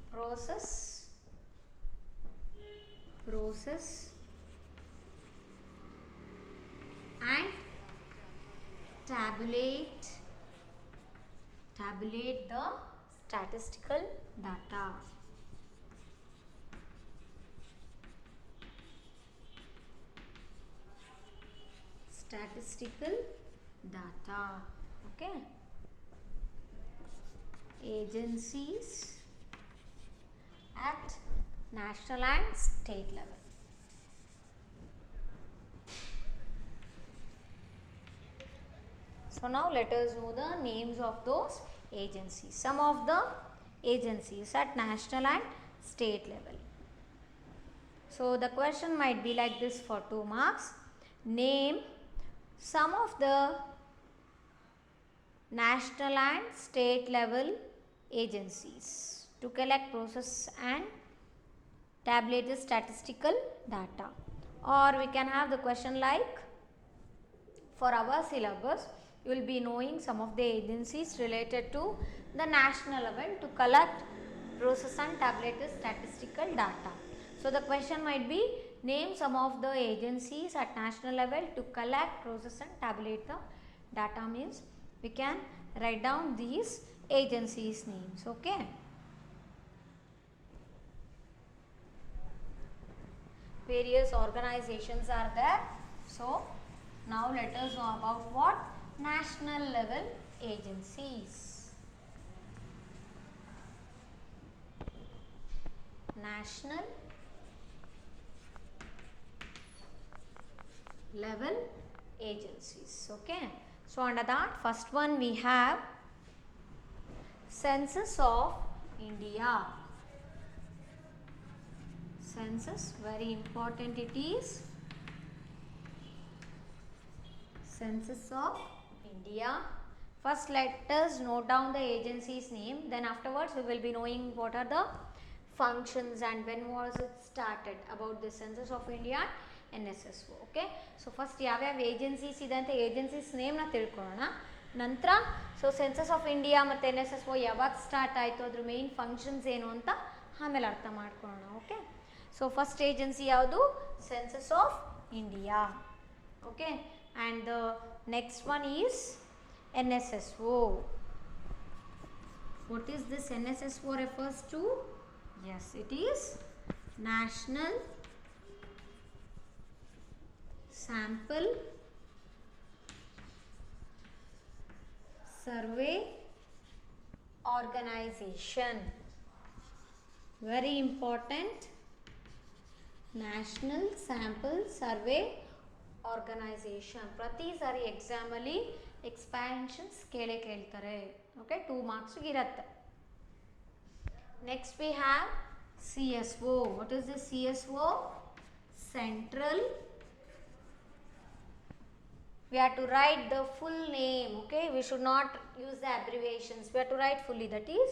process and tabulate the statistical data. Okay, agencies at national and state level. So now let us know the names of those agencies. Some of the agencies at national and state level. So the question might be like this for 2 marks. Name some of the national and state level agencies to collect, process and tabulate the statistical data. Or we can have the question like, for our syllabus you will be knowing some of the agencies related to the national level to collect, process and tabulate the statistical data. So the question might be, name some of the agencies at national level to collect, process and tabulate the data, means we can write down these agencies names. Okay, various organizations are there. So now let us know about what? National level agencies. National level agencies. Okay, so under that first one we have Census of India. Census, very important it is. Census of India. First let us note down the agency's name, then afterwards we will be knowing what are the functions and when was it started about the Census of India NSSO. Okay, so first ಯಾವ್ಯಾವ agencies ಇದೆ ಅಂತ agencies ನೇಮ್ನ ತಿಳ್ಕೊಳ್ಳೋಣ. ನಂತರ so census of India ಮತ್ತು NSSO ಯಾವಾಗ start ಆಯಿತು, ಅದ್ರ ಮೇನ್ ಫಂಕ್ಷನ್ಸ್ ಏನು ಅಂತ ಆಮೇಲೆ ಅರ್ಥ ಮಾಡ್ಕೊಳ್ಳೋಣ. ಓಕೆ, ಸೊ ಫಸ್ಟ್ ಏಜೆನ್ಸಿ ಯಾವುದು? Census of India. Okay, and the next one is NSSO. What is this NSSO refers to? Yes, it is National Sample Survey Organization. Very important. National Sample Survey Organization. ಪ್ರತಿ ಸಾರಿ ಎಕ್ಸಾಮಲ್ಲಿ expansions ಕೇಳ್ತಾರೆ. Okay, 2 marks ಇರುತ್ತೆ. Next we have CSO. What is the CSO? Central. We have to write the full name. Okay, we should not use the abbreviations. We have to write fully. That is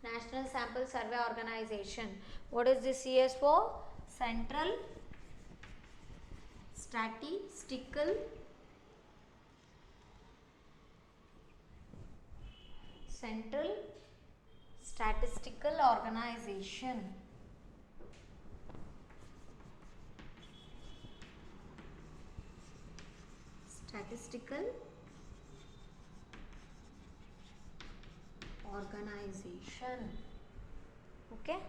National Sample Survey Organization. What is the CSO? Central Statistical Organization. Statistical Organization. Okay.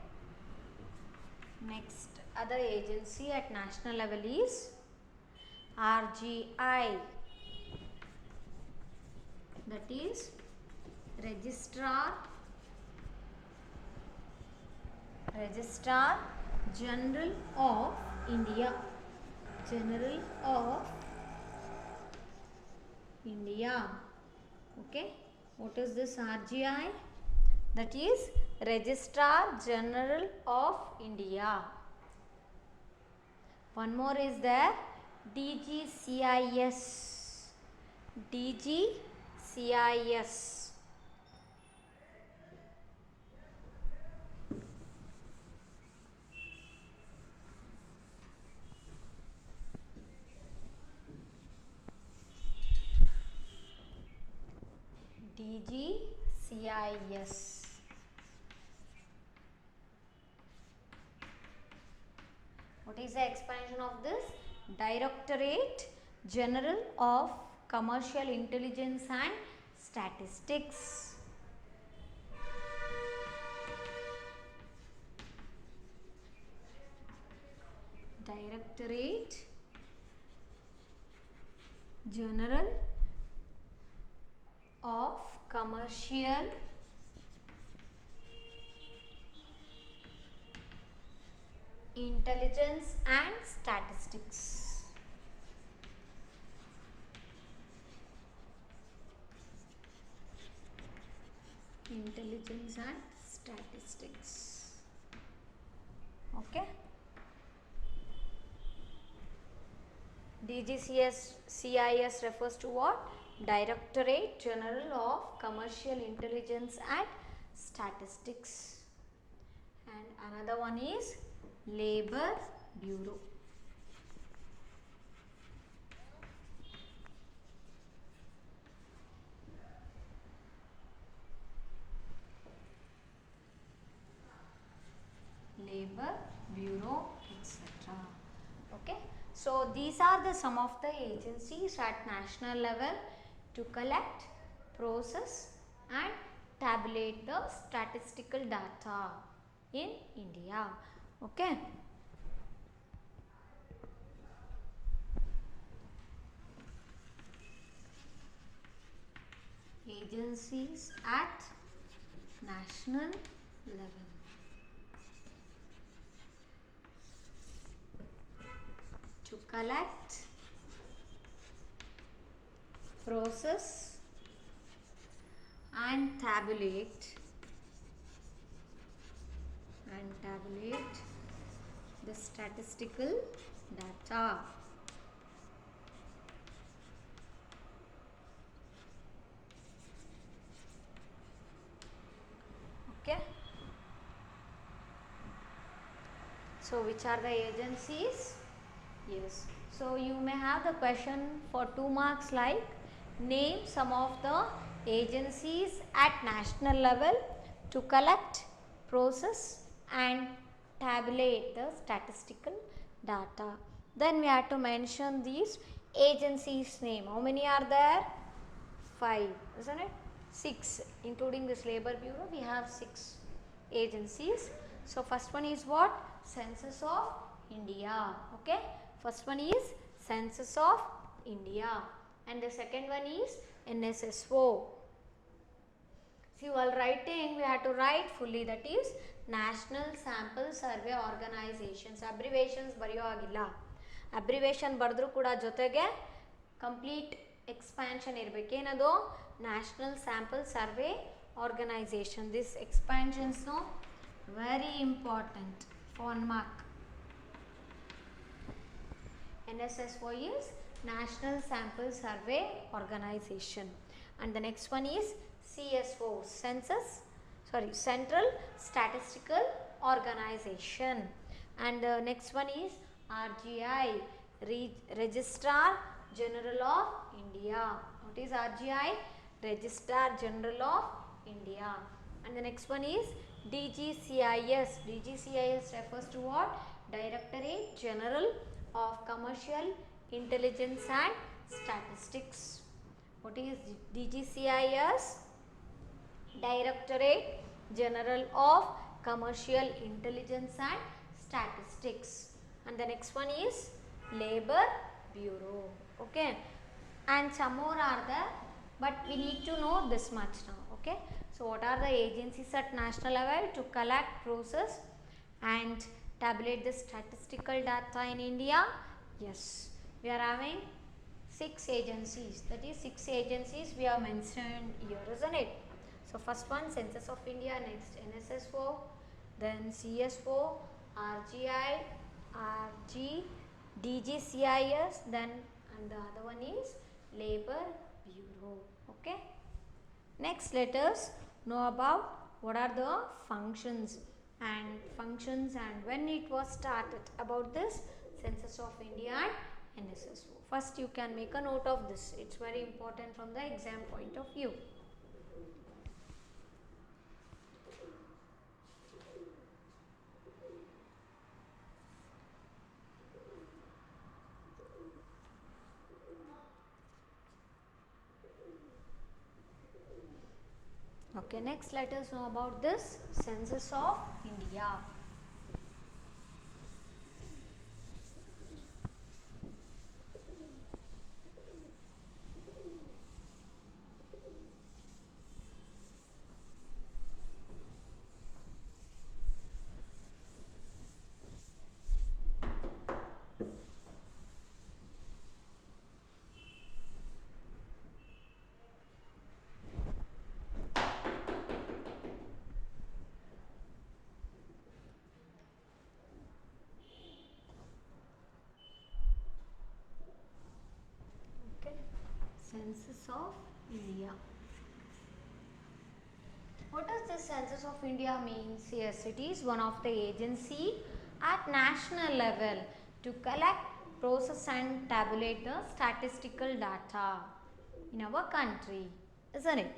Next, other agency at national level is RGI. That is Registrar General of India. General of India. Okay. What is this RGI? That is Registrar General of India. One more is there, DGCIS. DGCIS. DGCIS. What is the expansion of this? Directorate General of Commercial Intelligence and Statistics. Directorate General of Commercial Intelligence and Statistics. Intelligence and Statistics. Okay. DGCIS refers to what? Directorate General of Commercial Intelligence and Statistics. And another one is Labor Bureau. Labor Bureau, etc. Okay. So these are the some of the agencies at national level to collect, process and tabulate the statistical data in India. Okay. Agencies at national level. To collect, process and tabulate the statistical data. Okay. So which are the agencies? Yes. So you may have the question for 2 marks like name some of the agencies at national level to collect, process and tabulate the statistical data. Then we have to mention these agencies name. How many are there? 5, isn't it? 6, including this labor bureau, we have 6 agencies. So first one is what? Census of India. Okay, first one is Census of India, and the second one is NSSO. See, while writing, we have to write fully, that is National Sample Survey Organizations. Abbreviations ಬರೆಯೋ ಆಗಿಲ್ಲ. Abbreviation ಬರೆದ್ರೂ ಕೂಡ ಜೊತೆಗೆ complete expansion ಇರಬೇಕು. ಏನದು? National Sample Survey Organisation. This ಎಕ್ಸ್ಪ್ಯಾನ್ಷನ್ಸ್ನು very important for 1 mark. NSSO is National Sample Survey Organization, and the next one is CSO, Central Statistical Organization, and the next one is RGI, Registrar General of India. What is RGI? Registrar General of India. And the next one is DGCIS. DGCIS refers to what? Directorate General of Commercial Intelligence and Statistics. What is DGCIS? Directorate General of Commercial Intelligence and Statistics. And the next one is Labor Bureau. Okay, and some more are there, but we need to know this much now. Okay, so what are the agencies at national level to collect, process and tabulate the statistical data in India? Yes, we are having 6 agencies. That is 6 agencies we have mentioned here, isn't it? So first one Census of India, next NSSO, then CSO, RGI, DGCIS, then and the other one is Labor Bureau. Okay, next let us know about what are the functions and when it was started about this Census of India and NSSO. First you can make a note of this, it's very important from the exam point of view. Okay, next let us know about this Census of India. Census of India. What does this Census of India means? Yes, it is one of the agency at national level to collect, process and tabulate the statistical data in our country, isn't it?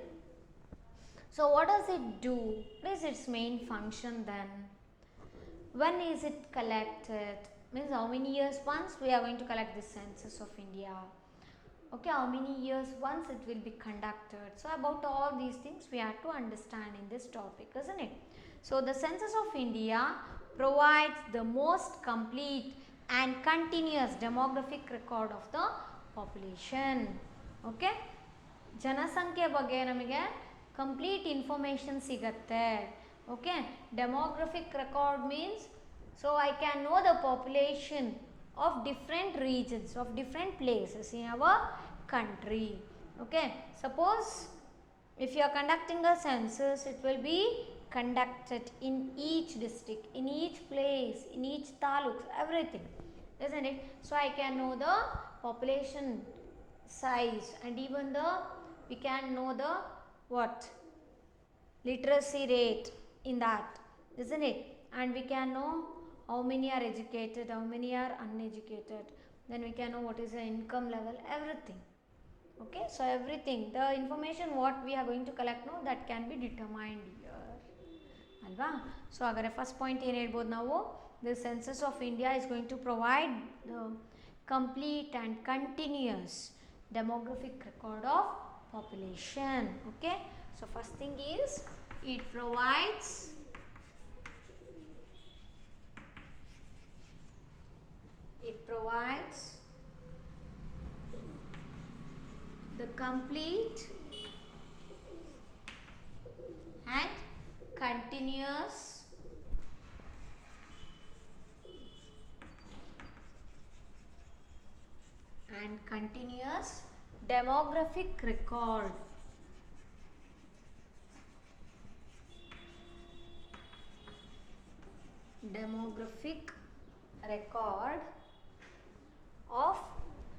So what does it do? What is its main function then? When is it collected? Means how many years once we are going to collect this Census of India? Okay, how many years once it will be conducted? So about all these things we have to understand in this topic, isn't it? So the Census of India provides the most complete and continuous demographic record of the population. Okay, ಜನಸಂಖ್ಯೆ ಬಗ್ಗೆ ನಮಗೆ complete information ಸಿಗತ್ತೆ. Okay, demographic record means so I can know the population of different regions, of different places in our country. Okay, suppose if you are conducting a census, it will be conducted in each district, in each place, in each taluk, everything, isn't it? So I can know the population size, and even the we can know the what literacy rate in that, isn't it? And we can know how many are educated, how many are uneducated, then we can know what is the income level, everything. Okay, so everything, the information what we are going to collect, no, that can be determined here, alva. So agare first point ಏನು ಹೇಳ್ಬೋದು ನಾವು, the census of India is going to provide the complete and continuous demographic record of population. Okay, So first thing is it provides the complete and continuous demographic record of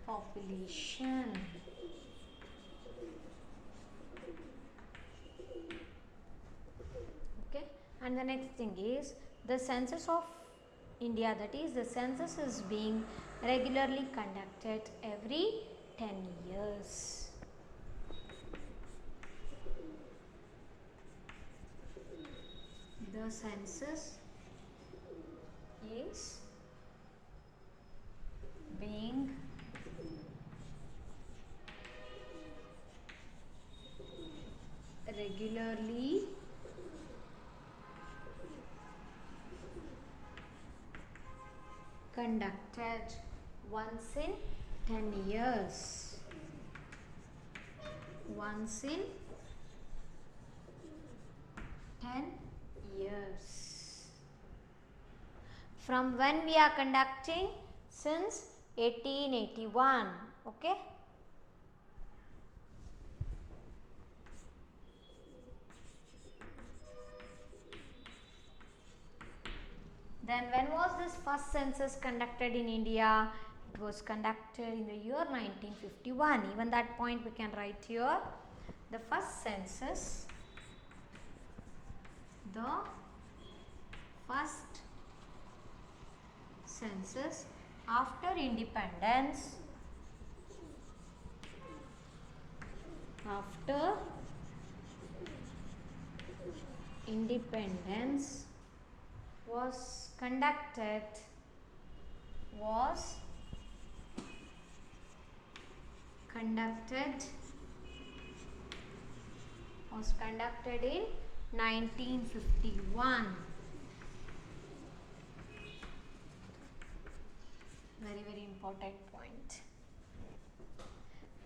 population. Okay, and the next thing is the census of India, that is the census is being regularly conducted every 10 years. The census is being regularly conducted once in 10 years. Once in 10 years. From when we are conducting? Since 1881. Okay. Then when was this first census conducted in India? It was conducted in the year 1951. Even that point we can write here. The first census after independence was conducted in 1951. Very important point.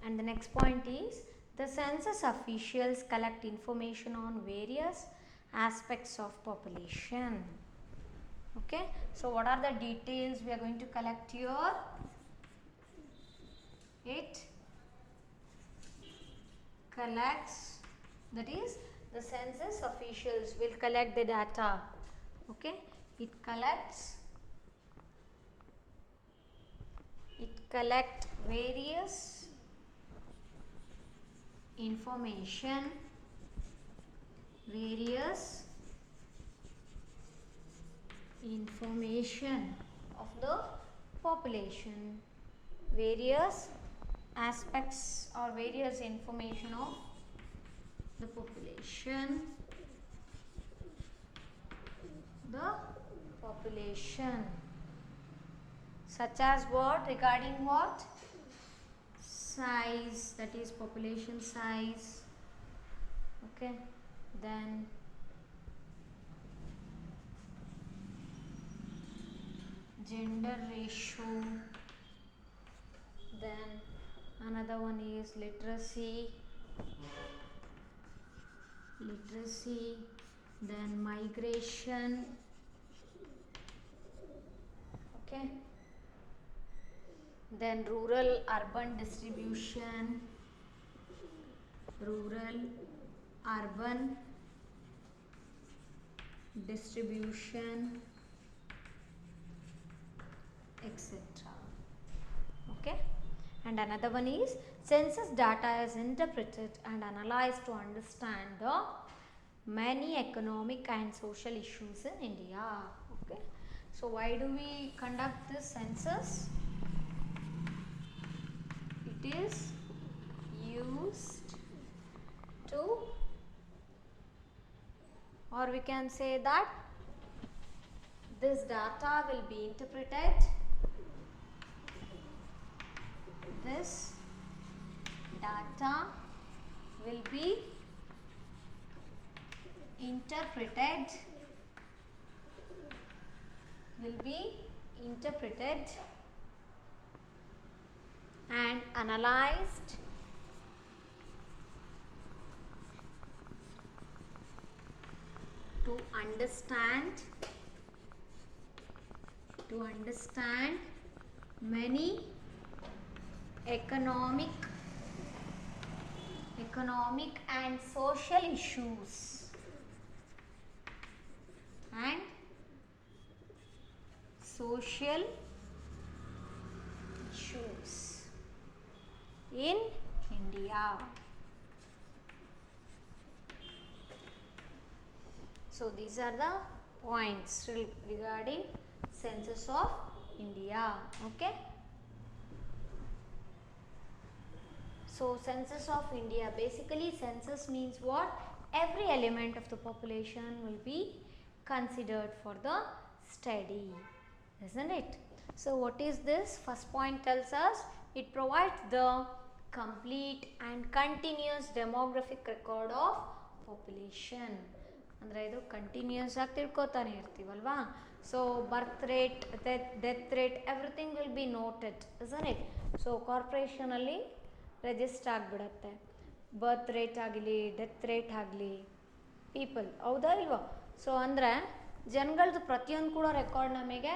And the next point is the census officials collect information on various aspects of population. Okay, so what are the details we are going to collect here? It collects, that is the census officials will collect the data. Okay, it collects various information of the population, various aspects or various information of the population, such as what? Regarding what? Size, that is population size. Okay, then gender ratio, then another one is literacy, then migration. Okay, then rural urban distribution, etc. Okay, and another one is census data is interpreted and analyzed to understand the many economic and social issues in India. Okay, so why do we conduct this census? It is used to, or we can say that this data will be interpreted, this data will be interpreted will be interpreted and analyzed to understand many economic and social issues and social issues in India. So these are the points regarding census of India. Okay. So census of India, basically census means what? Every element of the population will be considered for the study, isn't it? So what is this? First point tells us it provides the complete and continuous demographic record of population. ಅಂದರೆ ಇದು continuous ಆಗಿ ತಿಳ್ಕೊತಾನೆ ಇರ್ತೀವಲ್ವಾ. So birth rate, death rate, everything will be noted, isn't it? So ಕಾರ್ಪೊರೇಷನಲ್ಲಿ register ಆಗಿಬಿಡತ್ತೆ, birth rate ಆಗಲಿ, death rate ಆಗಲಿ, people, ಹೌದಾ ಇಲ್ವಾ? ಸೊ ಅಂದರೆ ಜನಗಳದ್ದು ಪ್ರತಿಯೊಂದು ಕೂಡ ರೆಕಾರ್ಡ್ ನಮಗೆ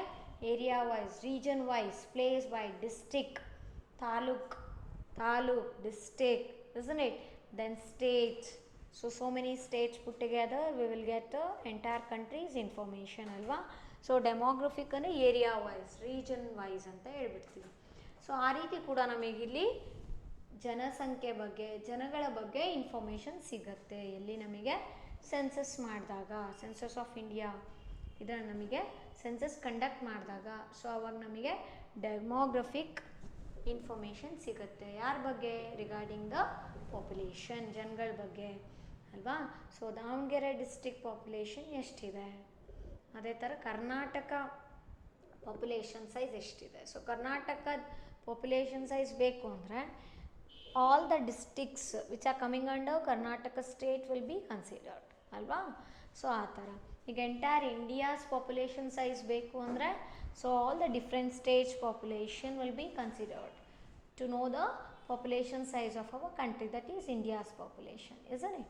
area wise, region wise, place wise, district, taluk, district, isn't it? Then states. So many states put together, we will get the entire country's information ಅಲ್ವಾ. ಸೊ ಡೆಮೋಗ್ರಫಿಕ್ ಅಂದರೆ ಏರಿಯಾ ವೈಸ್, ರೀಜನ್ ವೈಸ್ ಅಂತ ಹೇಳ್ಬಿಡ್ತೀವಿ. So ಆ ರೀತಿ ಕೂಡ ನಮಗಿಲ್ಲಿ ಜನಸಂಖ್ಯೆ ಬಗ್ಗೆ, ಜನಗಳ ಬಗ್ಗೆ ಇನ್ಫಾರ್ಮೇಷನ್ ಸಿಗುತ್ತೆ ಎಲ್ಲಿ ನಮಗೆ ಸೆನ್ಸಸ್ ಮಾಡಿದಾಗ, ಸೆನ್ಸಸ್ ಆಫ್ ಇಂಡಿಯಾ ಇದನ್ನು ನಮಗೆ ಸೆನ್ಸಸ್ ಕಂಡಕ್ಟ್ ಮಾಡಿದಾಗ. ಸೊ ಅವಾಗ ನಮಗೆ ಡೆಮೋಗ್ರಫಿಕ್ ಇನ್ಫಾರ್ಮೇಷನ್ ಸಿಗುತ್ತೆ. ಯಾರ ಬಗ್ಗೆ? ರಿಗಾರ್ಡಿಂಗ್ ದ ಪಾಪ್ಯುಲೇಷನ್, ಜನಗಳ ಬಗ್ಗೆ ಅಲ್ವಾ. ಸೊ ದಾವಣಗೆರೆ ಡಿಸ್ಟಿಕ್ ಪಾಪ್ಯುಲೇಷನ್ ಎಷ್ಟಿದೆ, ಅದೇ ಥರ ಕರ್ನಾಟಕ ಪಾಪ್ಯುಲೇಷನ್ ಸೈಜ್ ಎಷ್ಟಿದೆ. ಸೊ ಕರ್ನಾಟಕದ ಪಾಪ್ಯುಲೇಷನ್ ಸೈಜ್ ಬೇಕು ಅಂದರೆ all the districts which are coming under Karnataka state will be considered ಅಲ್ವಾ. ಸೊ ಆ ಥರ ಈಗ ಎಂಟೈರ್ ಇಂಡಿಯಾಸ್ ಪಾಪ್ಯುಲೇಷನ್ ಸೈಜ್ ಬೇಕು ಅಂದರೆ so all the different States population will be considered to know the population size of our country, that is India's population, isn't it?